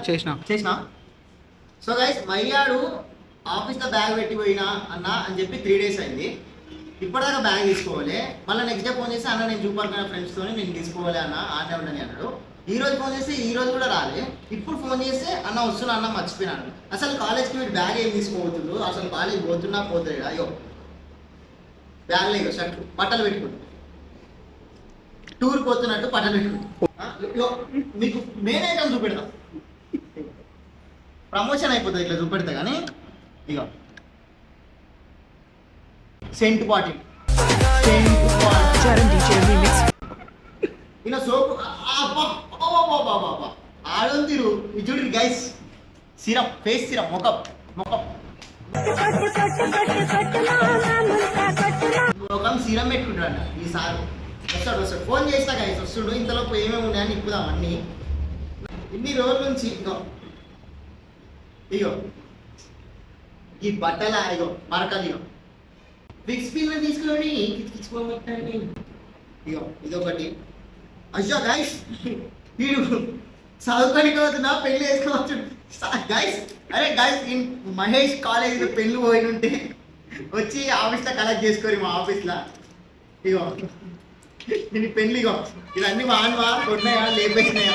చేసిన. So guys మయ్యాడు ఆఫీస్లో bag పెట్టి పోయినా అన్న అని చెప్పి 3 days అయింది. ఇప్పటిదాకా బ్యాగ్ తీసుకోవాలి. మళ్ళీ నెక్స్ట్ డే ఫోన్ చేసి అన్న నేను చూపాలనుకున్న ఫ్రెండ్స్తో నేను తీసుకోవాలి అన్న ఆనే ఉండని అన్నాడు. ఈ రోజు ఫోన్ చేసి ఈ రోజు కూడా రాలే. ఇప్పుడు ఫోన్ చేస్తే అన్న వస్తున్నా అన్న మర్చిపోయినాను. అసలు కాలేజ్కి వీడు బ్యాగ్ ఏం తీసుకోబోతుండ్రు, అసలు కాలేజ్ పోతున్నా పోతాడు. అయ్యో బ్యాగ్లో ఇగో షర్ట్ బట్టలు పెట్టుకుంటు టూర్ పోతున్నట్టు బట్టలు పెట్టుకుంటు. మీకు మెయిన్ ఐటమ్ చూపెడతాం, ప్రమోషన్ అయిపోతుంది ఇట్లా చూపెడతా. కానీ ఇక సెంట్ బాటిల్ ఇలా సోపు ఆడని తీరు చూడండి గైస్. సిరం ఫేస్ సిరం ముఖం సిరం పెట్టుకుంటాడు ఈసారి. వస్తాడు ఫోన్ చేస్తా గైస్ వస్తుడు. ఇంతలోపు ఏమేమి ఉన్నాయని ఇప్పుదాం అన్నీ. ఇన్ని రోజుల నుంచి ఇగో ఈ బట్టల ఇగో మరకలు ఇగో బిగ్ స్పీడ్ తీసుకుని కిచ్చుకోమంటాడు. ఇగో ఇదొకటి. అయ్యో గైస్ వీడు చదువుకొని కావద్దునా పెళ్లి వేసుకోవచ్చు గైస్. అరే గైస్ మహేష్ కాలేజీలో పెళ్ళి పోయి ఉంటే వచ్చి ఆఫీస్లో కలెక్ట్ చేసుకొని మా ఆఫీస్లో ఇగో నేను పెళ్ళి ఇగో ఇవన్నీ మానవా కొన్నాయా లేపేసినాయా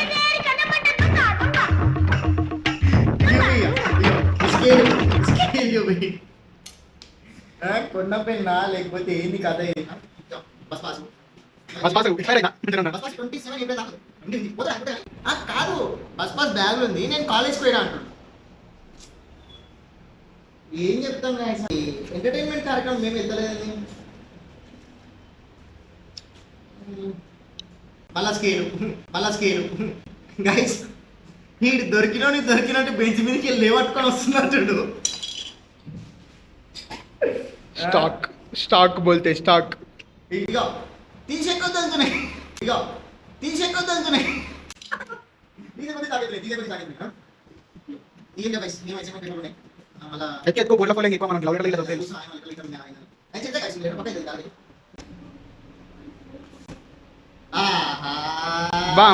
కొన్న పెళ్ళా లేకపోతే ఏంది కథ? కాదు బస్ బ్యాగ్ ఉంది నేను కాలేజ్కి పోయినా అంటున్నాను. ఏం చెప్తాం ఎంటర్టైన్మెంట్ కార్యక్రమం మేము వెళ్తలేదని. మళ్ళా స్కేలు గైస్ వీడు దొరికినట్టు బెంచ్ మీదకి వెళ్ళి లేవట్టుకొని వస్తున్నట్టు. స్టాక్ బోల్తే స్టాక్. ఇగో తీసేకొద్దు అనుకున్నాయి.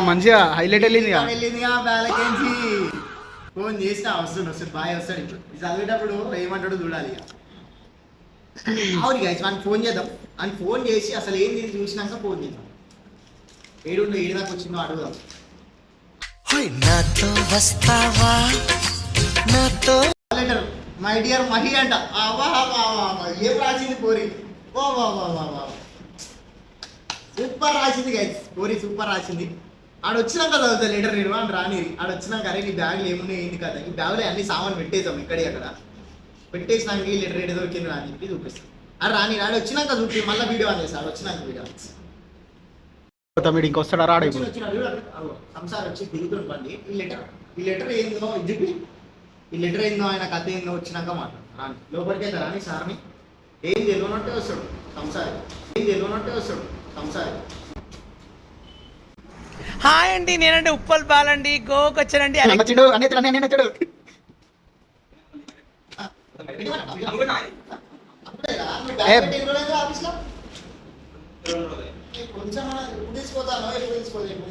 మంచిగా హైలైట్ వెళ్ళిందిగా. ఫోన్ చేసినా వస్తాడు బాయ్ వస్తాడు. ఇప్పుడు చదివేటప్పుడు ఏమంటాడో చూడాలి. అవును గైస్ మనకి ఫోన్ చేద్దాం అని ఫోన్ చేసి అసలు ఏంది చూసినాక ఫోన్ చేద్దాం. ఏడు దాకా వచ్చిందో అడుగుదాం. లెటర్ మై డియర్ మహి అంట. ఏం రాసింది పోరి, సూపర్ రాసింది గైస్. పోరి సూపర్ రాసింది. ఆడ వచ్చినాక చదువుతా లెటర్ నేను అని రాని. ఆడ వచ్చినాక అరే నీ బ్యాగులు ఏమున్నాయి ఏంది కదా, ఈ బ్యాగులో అన్ని సామాన్ పెట్టేసాం ఇక్కడే అక్కడ పెట్టేసినాక ఈ లెటర్ ఏడు దొరికింది అని చెప్పి చూపిస్తాం. అది రాని ఆడ వచ్చినాక చూపి మళ్ళీ వీడియో ఆన్ చేస్తాడు. వచ్చినాక వీడియో ఇంకొస్తాడా రాడు. సంసారం వచ్చి దిగుతుంది బండి. ఈ లెటర్ ఏందో ఇది చెప్పి ఈ లెటర్ ఏందో ఆయన కథ ఏందో వచ్చినాక మాట్లాడు. రాని లోపలికి అయితే రాని సార్ని ఏం తెలియనట్టే వస్తాడు సంసారి. హాయ్ అండి, నేనంటే ఉప్పల్ బాలండి, గోకి వచ్చానండి. కొంచెం తీసుకోతాను ఎప్పుడు తీసుకోలేదు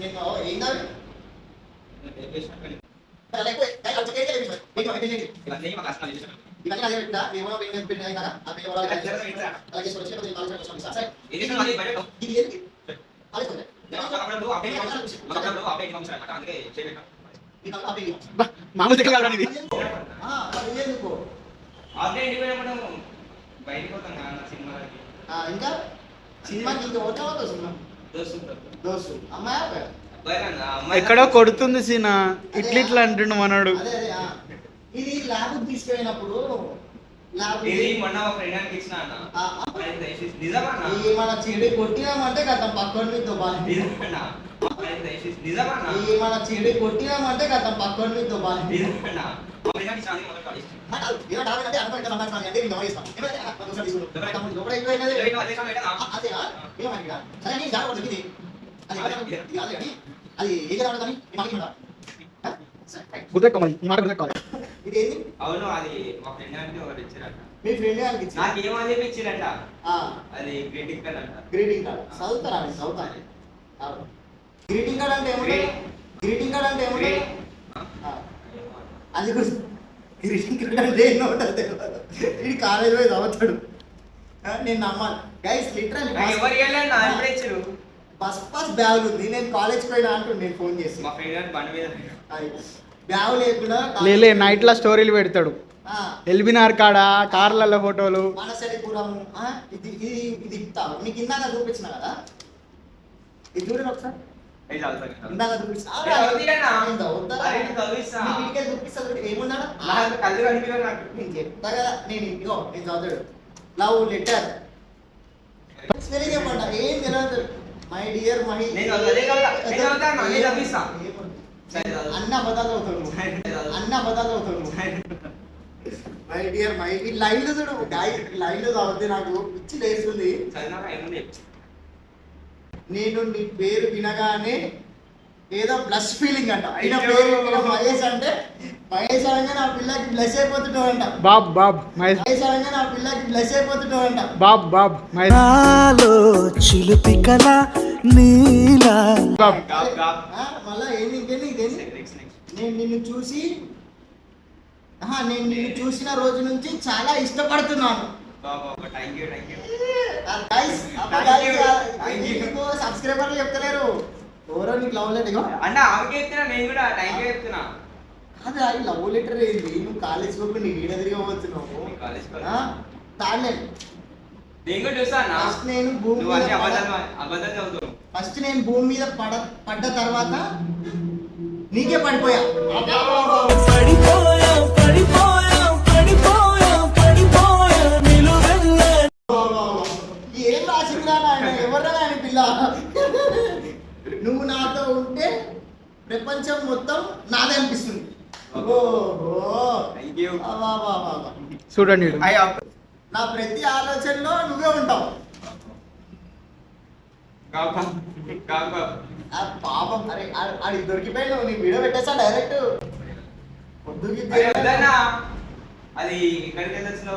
ఇంకా సినిమాకి దోస్తు అమ్మాయి ఎక్కడో కొడుతుంది సీనా ఇట్లా అంటుండు మనోడు. ఇది ల్యాబ్ తీసుకెళ్ళినప్పుడు మన చెడు కొట్టినామంటే కదా పక్కడితో మన చెడు కొట్టినామంటే కదా పక్కడితో అది ఏ అవును అది మా ఫ్రెండ్ అంటే ఒకటి ఇచ్చారంట. మీ ఫ్రెండ్ గారికి నాకేమని ఇచ్చిరంట. అది గ్రీటింగ్ కార్డ్ అంట. గ్రీటింగ్ కార్డ్ చదువుతారా? గ్రీటింగ్ కార్డ్ అంటే ఏమంటే గ్రీటింగ్ కార్డ్ అంటే ఏముంటుంది? Greeting. అది కూడా గ్రీటింగ్ కార్డ్ అంటే ఏంటో ఉంటుంది తెలియదు. ఇది కాలేజ్ పోయి చదువుతాడు. నేను నమ్మాలి గైస్, లిటరల్లీ నాకు ఎవరు ఇవ్వలేదు, నా ఎప్పుడు ఇచ్చారు? బస్ బ్యాగ్ ఉంది. నేను కాలేజ్కి పోయినా అంటుండే నేను ఫోన్ చేసి. మా ఫ్రెండ్ గారు బండి మీద బ్యాగ్ లేకుండా లేలే నైట్ లో స్టోరీలు పెడతాడు. ఎల్బినార్ కాడ కార్లలో ఫోటోలు. మనసరిపురం ఇది ఇది ఇది ఇస్తా మీకు ఇందాక చూపించిన కదా, ఇది చూడండి ఒకసారి. అవి చదువుతాను. ఇందాక చూపించిన నేను చదువుతానా? అరే నేను చదివిస్తా. చూపిస్తా ఏమున్నాడు నాకు కళ్ళు కనిపించదు నాకు. నేను చెప్తా కదా, నేను ఇంటికో నేను చదువుతాడు. లవ్ లెటర్ స్పెల్లింగ్ చెప్పండి, ఏం తెలియదు. మై డియర్ మహి నేను అదే కదా, నేను చదువుతాను, నేను చదివిస్తా. సరే చదువు. అన్న అబద్ధాలు అవుతాడు, సరే చదువు. అన్న అబద్ధాలు అవుతాడు. మై డియర్ మై ఈ లైన్ లో చూడు గాయ, లైన్ లో చదివితే నాకు పిచ్చి లేస్తుంది. చదివినాక ఏముంది? నేను నీ పేరు వినగానే ఏదో బ్లష్ ఫీలింగ్ అంట. ఆయన అయ్యో. పేరు విన మహేష్ అంటే, మహేష్ అనగా నా పిల్లకి బ్లష్ అయిపోతుంటాడంట. బాబ్ మహేష్ మహేష్ అనగా నా పిల్లకి బ్లష్ అయిపోతుంటాడంట. బాబ్ మహేష్ నాలో చిలుపి కల నీలా బాబ్. గాబ్. మళ్ళా ఏంది ఇంకేంది ఇదేంది? Next next. నేను నిన్ను చూసిన రోజు నుంచి చాలా ఇష్టపడుతున్నాను. బాబా థ్యాంక్ యూ. సబ్స్క్రైబర్లు చెప్తలేరు ఎవరో నీకు లవ్ లెటర్. ఇగో అన్న ఆమెకి చెప్తున్నా, నేను కూడా థ్యాంక్ యూ చెప్తున్నా. అది అది లవ్ లెటర్ ఏంది? నువ్వు కాలేజ్ పోయి నీ వీడ తిరిగిపోతున్నావు. నీ కాలేజ్ తాడలేదు. నేను కూడా చూస్తా అన్న. ఫస్ట్ నేను భూమి నువ్వు మీద అన్ని అబద్ధాలు చదువుతావు. ఫస్ట్ నేను భూమి మీద పడ్డ తర్వాత నీకే పడిపోయా. ఏం రాసిందా నాయన? ఎవర్రా నాయన పిల్ల? నువ్వు నాతో ఉంటే ప్రపంచం మొత్తం నాదే అనిపిస్తుంది. Thank you. చూడండి నా ప్రతి ఆలోచనలో నువ్వే ఉంటావు. ఆ పాపం అరే అది దొరికిపోయాడు. నీ వీడియో పెట్టేసా డైరెక్ట్. అది ఇక్కడికి వెళ్ళొచ్చిన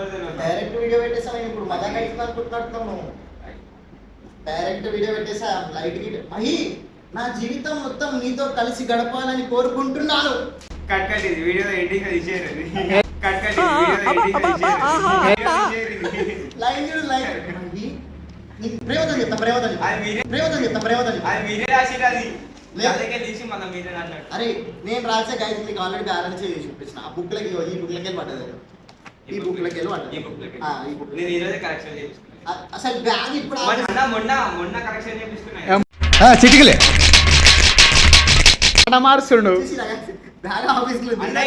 డైరెక్ట్ వీడియో పెట్టేసా. నేను ఇప్పుడు మజా అవుతుంది అనుకుంటున్నాను. నువ్వు డైరెక్ట్ వీడియో పెట్టేసా. లైట్ గిట్ మహి, నా జీవితం మొత్తం నీతో కలిసి గడపాలని కోరుకుంటున్నాను. కట్ ఇది వీడియో ఎడిటింగ్ తీసేయరు. కట్ ఇది వీడియో ఎడిటింగ్ తీసేయరు. లైన్ చూడు లైన్. మహి నీకు ప్రేమతో చెప్తా, ప్రేమతో చెప్తా, అది మీరే ప్రేమతో చెప్తా, ప్రేమతో చెప్తా. అది మీరే రాసిరు. అది లేదు. అందుకే తీసి మనం మీరే రాసినట్టు. అరే నేను రాసే గైడ్ మీకు ఆల్రెడీ బ్యాలెన్స్ చేసి చూపించిన. ఆ బుక్లకి ఈ బుక్లకి వెళ్ళి పడ్డది. ఈ బుక్లకి వెళ్ళి పడ్డది. ఈ బుక్లకి. ఈ బుక్ నేను ఈ రోజే కరెక్షన్ చేయించుకున్నా. అసలు బ్యాగ్ ఇప్పుడు మొన్న కరెక్షన్ చేయించుకున్నా. చిటికలే మారుస్తుండు. బ్యాగ్ ఆఫీస్ లో అన్న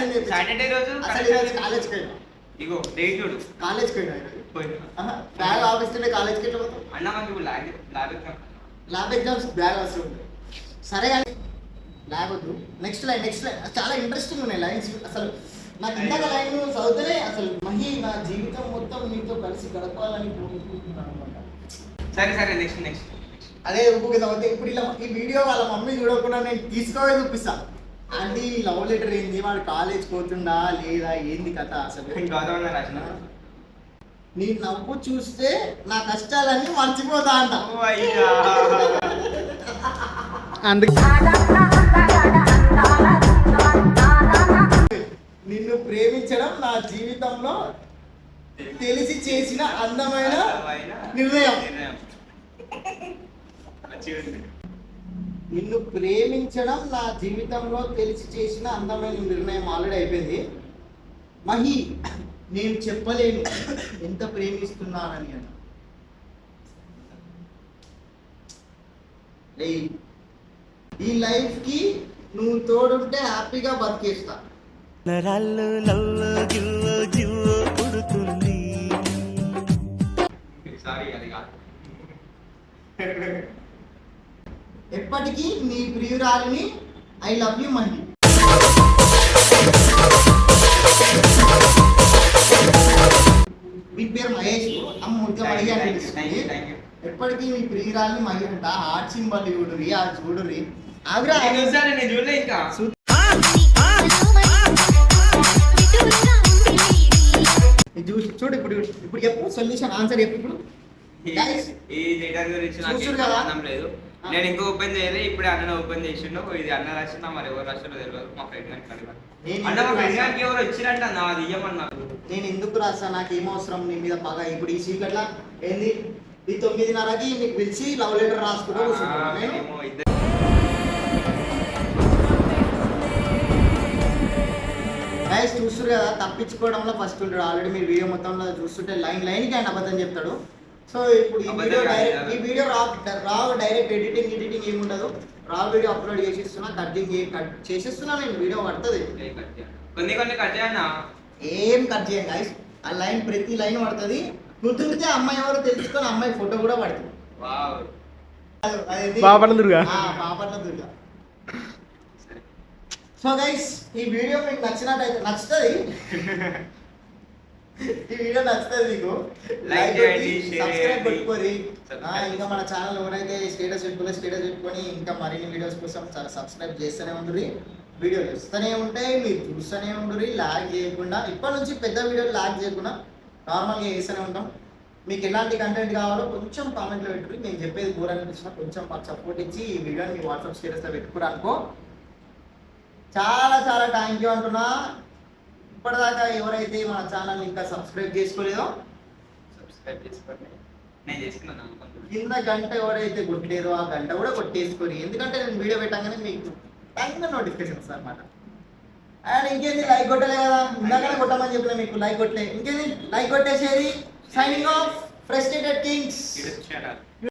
ఇది సాటర్డే రోజు అసలు ఈరోజు కాలేజ్కి వెళ్ళినా. ఇగో డేట్ చూడు. కాలేజ్కి వెళ్ళినా పోయినా. బ్యాగ్ ఆఫీస్ నుండి కాలేజ్కి ఎట్లా పోతాం? అన్న మాకు ఇప్పుడు lab exam. Lab exams bag వస్తుంది. సరే కానీ ల్యాబ్ వద్దు. నెక్స్ట్ లైన్ చాలా ఇంట్రెస్టింగ్ ఉన్నాయి లైన్స్. అసలు నాకు ఇందాక లైన్ చదివితేనే అసలు మహి, నా జీవితం మొత్తం నీతో కలిసి గడపాలని కోరుకుంటున్నాను అనమాట. సరే నెక్స్ట్. అదే ఊరికి చదివితే ఇప్పుడు ఇలా ఈ వీడియో వాళ్ళ మమ్మీ చూడకుండా నేను తీసుకోవే చూపిస్తా. అంటే ఈ లవ్ లెటర్ ఏంది, వాడు కాలేజ్ పోతుండా లేదా ఏంది కథ అసలు. గౌతమ్ రాసిన. నీ నవ్వు చూస్తే నా కష్టాలన్నీ మర్చిపోతా అంట. అందుకే నిన్ను ప్రేమించడం నా జీవితంలో తెలిసి చేసిన అందమైన నిర్ణయం. నిన్ను ప్రేమించడం నా జీవితంలో తెలిసి చేసిన అందమైన నిర్ణయం. ఆల్రెడీ అయిపోయింది. మహి, నేను చెప్పలేను ఎంత ప్రేమిస్తున్నానని అన్న. ఈ లైఫ్ కి నువ్వు తోడుంటే హ్యాపీగా బతికేస్తా. సారీ అది కాదు. ఎప్పటికీ నీ ప్రియురాలిని. I love you Mahi. మీ పేరు మహేష్, అమ్మ ముద్ద మహి అని పిలుస్తుంది. ఎప్పటికీ మీ ప్రియురాలిని మహి అంట. హార్ట్ సింబల్ చూడురి, ఆ చూడురి. ఆగ్రా నేను చూడలే ఇంకా. చూడు ఇప్పుడు చెప్పు సొల్యూషన్, ఆన్సర్ చెప్పు ఇప్పుడు. ఈ లెటర్ గురించి నాకు చూస్తురు కదా? సంబంధం లేదు. నేను ఇంకా ఓపెన్ చేయలే, ఇప్పుడే అన్న ఓపెన్ చేసిండు. ఇది అన్న రాసిందా మరి ఎవరు రాసిందో తెలియదు, మా ఫ్రెండ్ గారికి అడిగాను. అన్న మా ఫ్రెండ్ గారికి ఎవరు వచ్చిరంట నా అది ఇయ్యమన్నారు. నేను ఎందుకు రాసా, నాకు ఏం అవసరం నీ మీద పగ. ఇప్పుడు ఈ చీకట్లా ఏంది ఈ 9:30కి నీకు పిలిచి లవ్ లెటర్ రాసుకుంటూ కూర్చుంటాను నేను. ఏమో ఇద్దరు గైస్ చూస్తారు కదా, తప్పించుకోవడంలో ఫస్ట్ ఉంటాడు. ఆల్రెడీ మీరు వీడియో మొత్తంలో చూస్తుంటే లైన్కి ఆయన అబద్ధం చెప్తాడు. సో ఇప్పుడు ఈ వీడియో డైరెక్ట్ రావు డైరెక్ట్ ఎడిటింగ్ ఏమి ఉండదు. రా వీడియో అప్లోడ్ చేసేస్తున్నా, కట్ చేసేస్తున్నా నేను. వీడియో పడుతుంది, కొన్ని కట్ చేయనా, ఏం కట్ చేయండి గైస్. ఆ లైన్ ప్రతి లైన్ పడుతుంది. కుదిరితే అమ్మాయి ఎవరో తెలుసుకొని అమ్మాయి ఫోటో కూడా పడుతుంది. వావ్ అదేంటి? బాపట్ల దుర్గా. బాపట్ల దుర్గా. సో గైస్ ఈ వీడియో మీకు నచ్చినట్టయితే నచ్చుతుంది. ఈ వీడియో నచ్చుతుంది మీకు, లైక్ చేయండి, సబ్స్క్రైబ్ పెట్టుకోరి. Subscribe. ఇంకా మన ఛానల్ ఎవరైతే స్టేటస్ పెట్టుకొని ఇంకా మరిన్ని వీడియోస్ కోసం చాలా సబ్స్క్రైబ్ చేస్తూనే ఉండుర్రి. వీడియోలు వస్తూనే ఉంటాయి, మీరు చూస్తూనే ఉండుర్రి. లాగ్ చేయకుండా, ఇప్పటి నుంచి పెద్ద వీడియోలు లాగ్ చేయకుండా నార్మల్గా చేస్తూనే ఉంటాం. మీకు ఎలాంటి కంటెంట్ కావాలో కొంచెం కామెంట్లో పెట్టుకుని, నేను చెప్పేది బోర్ అనిపించినా కొంచెం మాకు సపోర్ట్ ఇచ్చి ఈ వీడియోని మీ వాట్సాప్ స్టేటస్లో పెట్టుకుని అనుకో. చాలా చాలా థ్యాంక్ యూ అంటున్నా. ఇప్పటిదాకా ఎవరైతే మన ఛానల్ ఇంకా సబ్స్క్రైబ్ చేసుకోలేదో సబ్స్క్రైబ్ చేసుకోండి. నేను చేసుకున్నాను కింద గంట ఎవరైతే కొట్టలేదో ఆ గంట కూడా కొట్టేసుకొని, ఎందుకంటే నేను వీడియో పెట్టగానే మీకు టైంగా నోటిఫికేషన్స్ అనమాట. అండ్ ఇంకేంది, లైక్ కొట్టలే కదా, ఇందాకనే కొట్టమని చెప్పిన మీకు, లైక్ కొట్టలే. ఇంకేంది, లైక్ కొట్టేసేది. Signing off, frustrated kings. ఇది